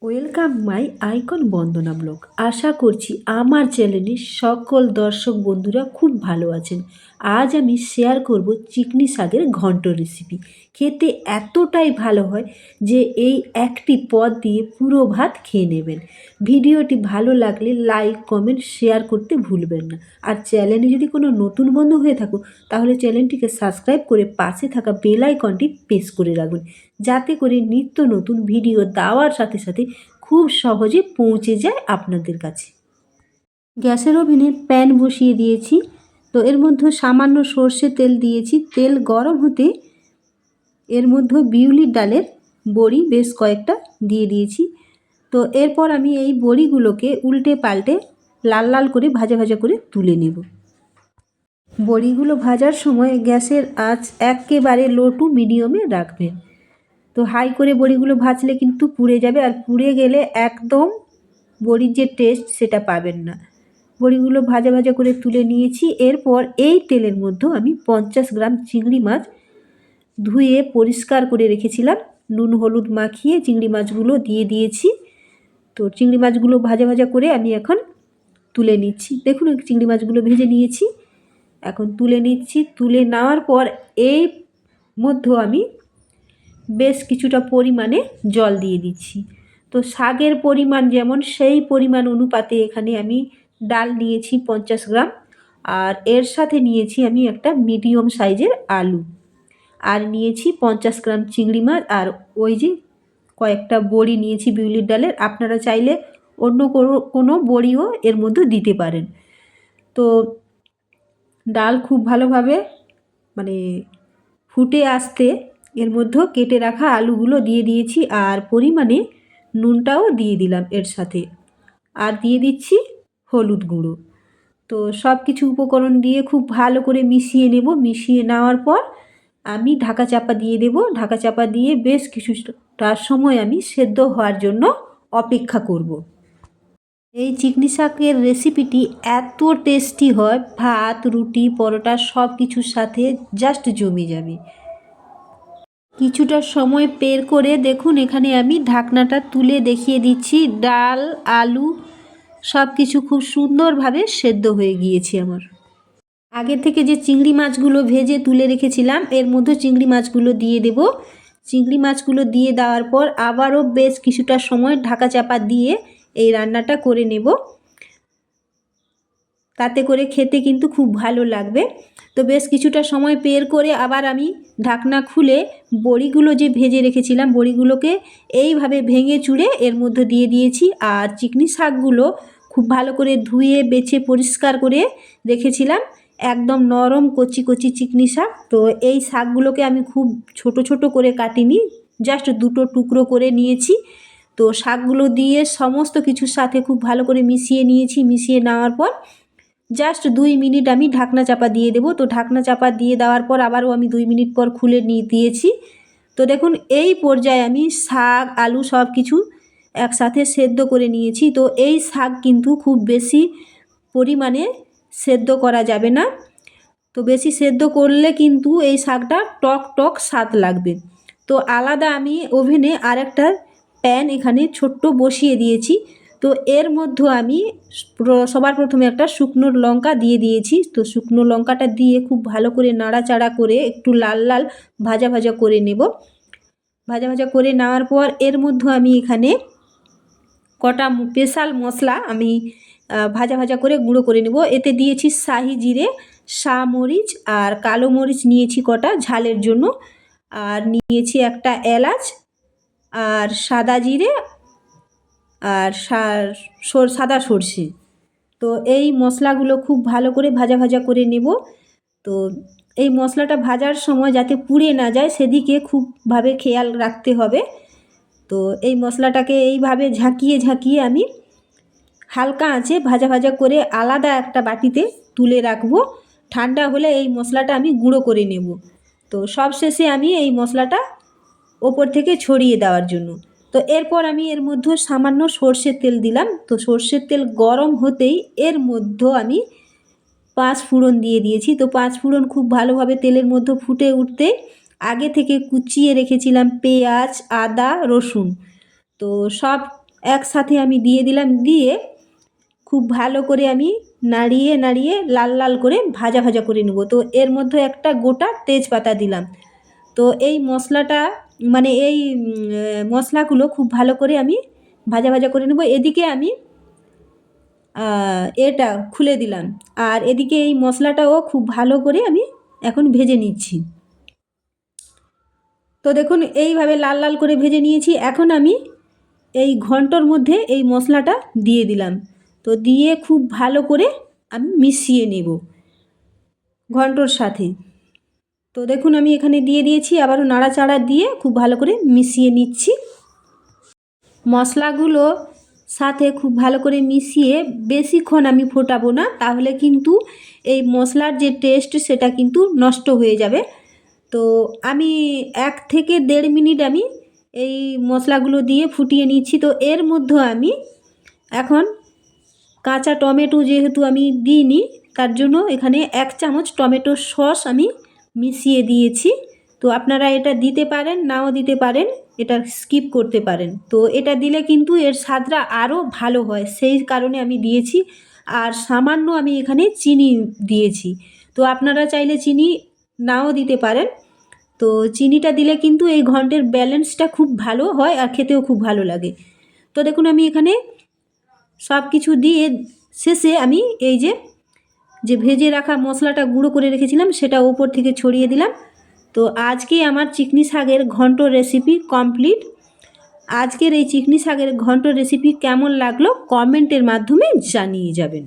Welcome my icon Bandana blog. আশা করছি আমার চ্যানেলের সকল দর্শক বন্ধুরা খুব ভালো আছেন। আজ আমি শেয়ার করব চিকনি শাকের ঘন্ট রেসিপি। খেতে এতটাই ভালো হয় যে এই একটি পদ দিয়ে পুরো ভাত খেয়ে নেবেন। ভিডিওটি ভালো লাগলে লাইক কমেন্ট শেয়ার করতে ভুলবেন না। আর চ্যানেলে যদি কোনো নতুন বন্ধু হয়ে থাকো তাহলে চ্যানেলটিকে সাবস্ক্রাইব করে পাশে থাকা বেল আইকনটি প্রেস করে রাখুন, যাতে করে নিত্য নতুন ভিডিও দেওয়ার সাথে সাথে খুব সহজে পৌঁছে যায় আপনাদের কাছে। গ্যাসের ওভেনে প্যান বসিয়ে দিয়েছি, তো এর মধ্যে সামান্য সর্ষে তেল দিয়েছি। তেল গরম হতে এর মধ্যে বিউলির ডালের বড়ি বেশ কয়েকটা দিয়ে দিয়েছি। তো এরপর আমি এই বড়িগুলোকে উল্টে পাল্টে লাল লাল করে ভাজা ভাজা করে তুলে নেব। বড়িগুলো ভাজার সময় গ্যাসের আঁচ একেবারে লো টু মিডিয়ামে রাখবেন। তো হাই করে বড়িগুলো ভাজলে কিন্তু পুড়ে যাবে, আর পুড়ে গেলে একদম বড়ির যে টেস্ট সেটা পাবেন না। বড়িগুলো ভাজা ভাজা করে তুলে নিয়েছি। এরপর এই তেলের মধ্যে আমি 50 গ্রাম চিংড়ি মাছ ধুয়ে পরিষ্কার করে রেখেছিলাম, নুন হলুদ মাখিয়ে চিংড়ি মাছগুলো দিয়ে দিয়েছি। তো চিংড়ি মাছগুলো ভাজা ভাজা করে আমি এখন তুলে নিচ্ছি। দেখুন চিংড়ি মাছগুলো ভেজে নিয়েছি, এখন তুলে নিচ্ছি। তুলে নেওয়ার পর এই মধ্যে আমি বেশ কিছুটা পরিমাণে জল দিয়ে দিচ্ছি। তো শাকের পরিমাণ যেমন সেই পরিমাণ অনুপাতে এখানে আমি ডাল নিয়েছি 50 গ্রাম, আর এর সাথে নিয়েছি আমি একটা মিডিয়াম সাইজের আলু, আর নিয়েছি 50 গ্রাম চিংড়ি মাছ, আর ওই যে কয়েকটা বড়ি নিয়েছি বিউলির ডালের। আপনারা চাইলে অন্য কোনো বড়িও এর মধ্যে দিতে পারেন। তো ডাল খুব ভালোভাবে মানে ফুটে আসতে এর মধ্যে কেটে রাখা আলুগুলো দিয়ে দিয়েছি, আর পরিমাণে নুনটাও দিয়ে দিলাম এর সাথে, আর দিয়ে দিচ্ছি হলুদ গুঁড়ো। তো সব কিছু উপকরণ দিয়ে খুব ভালো করে মিশিয়ে নেব। মিশিয়ে নেওয়ার পর আমি ঢাকা চাপা দিয়ে দেব। ঢাকা চাপা দিয়ে বেশ কিছুটার সময় আমি সেদ্ধ হওয়ার জন্য অপেক্ষা করব। এই চিকনি শাকের রেসিপিটি এত টেস্টি হয়, ভাত রুটি পরোটা সব কিছুর সাথে জাস্ট জমে যাবে। কিছুটা সময় বের করে দেখুন এখানে আমি ঢাকনাটা তুলে দেখিয়ে দিচ্ছি। ডাল আলু সব কিছু খুব সুন্দরভাবে সেদ্ধ হয়ে গিয়েছে আমার। আগে থেকে যে চিংড়ি মাছগুলো ভেজে তুলে রেখেছিলাম এর মধ্যে চিংড়ি মাছগুলো দিয়ে দেব। চিংড়ি মাছগুলো দিয়ে দেওয়ার পর আবারও বেশ কিছুটা সময় ঢাকা চাপা দিয়ে এই রান্নাটা করে নেব, তাতে করে খেতে কিন্তু খুব ভালো লাগবে। তো বেশ কিছুটা সময় বের করে আবার আমি ঢাকনা খুলে বড়িগুলো যে ভেজে রেখেছিলাম বড়িগুলোকে এইভাবে ভেঙে চুড়ে এর মধ্যে দিয়ে দিয়েছি। আর চিকনি শাকগুলো খুব ভালো করে ধুয়ে বেছে পরিষ্কার করে রেখেছিলাম, একদম নরম কচি কচি চিকনি শাক। তো এই শাকগুলোকে আমি খুব ছোট ছোট করে কাটিনি, জাস্ট দুটো টুকরো করে নিয়েছি। তো শাকগুলো দিয়ে সমস্ত কিছুর সাথে খুব ভালো করে মিশিয়ে নিয়েছি। মিশিয়ে নেওয়ার পর জাস্ট 2 মিনিট আমি ঢাকনা চাপা দিয়ে দেবো। তো ঢাকনা চাপা দিয়ে দেওয়ার পর আবারও আমি 2 মিনিট পর খুলে দিয়েছি। তো দেখুন এই পর্যায়ে আমি শাক আলু সব কিছু একসাথে সেদ্ধ করে নিয়েছি। তো এই শাক কিন্তু খুব বেশি পরিমাণে সেদ্ধ করা যাবে না, তো বেশি সেদ্ধ করলে কিন্তু এই শাকটা টক টক স্বাদ লাগবে। তো আলাদা আমি ওভেনে আরেকটা প্যান এখানে ছোট্ট বসিয়ে দিয়েছি। তো এর মধ্যে আমি সবার প্রথমে একটা শুকনো লঙ্কা দিয়ে দিয়েছি। তো শুকনো লঙ্কাটা দিয়ে খুব ভালো করে নাড়াচাড়া করে একটু লাল লাল ভাজা ভাজা করে নেব। ভাজা ভাজা করে নেওয়ার পর এর মধ্যে আমি এখানে কটা স্পেশাল মশলা আমি ভাজা ভাজা করে গুঁড়ো করে নেব। এতে দিয়েছি শাহি জিরে, মরিচ আর কালো মরিচ নিয়েছি কটা ঝালের জন্য, আর নিয়েছি একটা এলাচ আর সাদা জিরে আর সাদা সর্ষে। তো এই মশলাগুলো খুব ভালো করে ভাজা ভাজা করে নেব। তো এই মশলাটা ভাজার সময় যাতে পুড়ে না যায় সেদিকে খুবভাবে খেয়াল রাখতে হবে। তো এই মশলাটাকে এইভাবে ঝাঁকিয়ে ঝাঁকিয়ে আমি হালকা আঁচে ভাজা ভাজা করে আলাদা একটা বাটিতে তুলে রাখবো। ঠান্ডা হলে এই মশলাটা আমি গুঁড়ো করে নেব। তো সবশেষে আমি এই মশলাটা ওপর থেকে ছড়িয়ে দেওয়ার জন্য। তো এরপর আমি এর মধ্যে সামান্য সর্ষের তেল দিলাম। তো সর্ষের তেল গরম হতেই এর মধ্যে আমি 5 ফোড়ন দিয়ে দিয়েছি। তো 5 ফোড়ন খুব ভালোভাবে তেলের মধ্যে ফুটে উঠতে আগে থেকে কুচিয়ে রেখেছিলাম পেঁয়াজ আদা রসুন, তো সব একসাথে আমি দিয়ে দিলাম, দিয়ে খুব ভালো করে আমি নাড়িয়ে নাড়িয়ে লাল লাল করে ভাজা ভাজা করে নেব। তো এর মধ্যে একটা গোটা তেজপাতা দিলাম। তো এই মশলাটা মানে এই মশলাগুলো খুব ভালো করে আমি ভাজা ভাজা করে নেব। এদিকে আমি এটা খুলে দিলাম, আর এদিকে এই মশলাটাও খুব ভালো করে আমি এখন ভেজে নিচ্ছি। তো দেখুন এইভাবে লাল লাল করে ভেজে নিয়েছি। এখন আমি এই ঘন্টর মধ্যে এই মশলাটা দিয়ে দিলাম। তো দিয়ে খুব ভালো করে আমি মিশিয়ে নেব ঘন্টর সাথে। তো দেখুন আমি এখানে দিয়ে দিয়েছি, আবারও নাড়াচাড়া দিয়ে খুব ভালো করে মিশিয়ে নিচ্ছি। মশলাগুলো সাথে খুব ভালো করে মিশিয়ে বেশিক্ষণ আমি ফোটাবো না, তাহলে কিন্তু এই মশলার যে টেস্ট সেটা কিন্তু নষ্ট হয়ে যাবে। তো আমি 1 থেকে 1.5 মিনিট আমি এই মশলাগুলো দিয়ে ফুটিয়ে নিচ্ছি। তো এর মধ্যে আমি এখন কাঁচা টমেটো যেহেতু আমি দিইনি, তার জন্য এখানে 1 চামচ টমেটো সস আমি মিশিয়ে দিয়েছি। তো আপনারা এটা দিতে পারেন, নাও দিতে পারেন, এটা স্কিপ করতে পারেন। তো এটা দিলে কিন্তু এর স্বাদটা আরও ভালো হয়, সেই কারণে আমি দিয়েছি। আর সামান্য আমি এখানে চিনি দিয়েছি। তো আপনারা চাইলে চিনি নাও দিতে পারেন। তো চিনিটা দিলে কিন্তু এই ঘন্টের ব্যালেন্সটা খুব ভালো হয় আর খেতেও খুব ভালো লাগে। তো দেখুন আমি এখানে সব কিছু দিয়ে শেষে আমি এই যে ভেজে রাখা মশলাটা গুঁড়ো করে রেখেছিলাম সেটা ওপর থেকে ছড়িয়ে দিলাম। তো আজকে আমার চিকনি শাকের ঘন্ট রেসিপি কমপ্লিট। আজকের এই চিকনি শাকের ঘন্ট রেসিপি কেমন লাগলো কমেন্টের মাধ্যমে জানিয়ে যাবেন।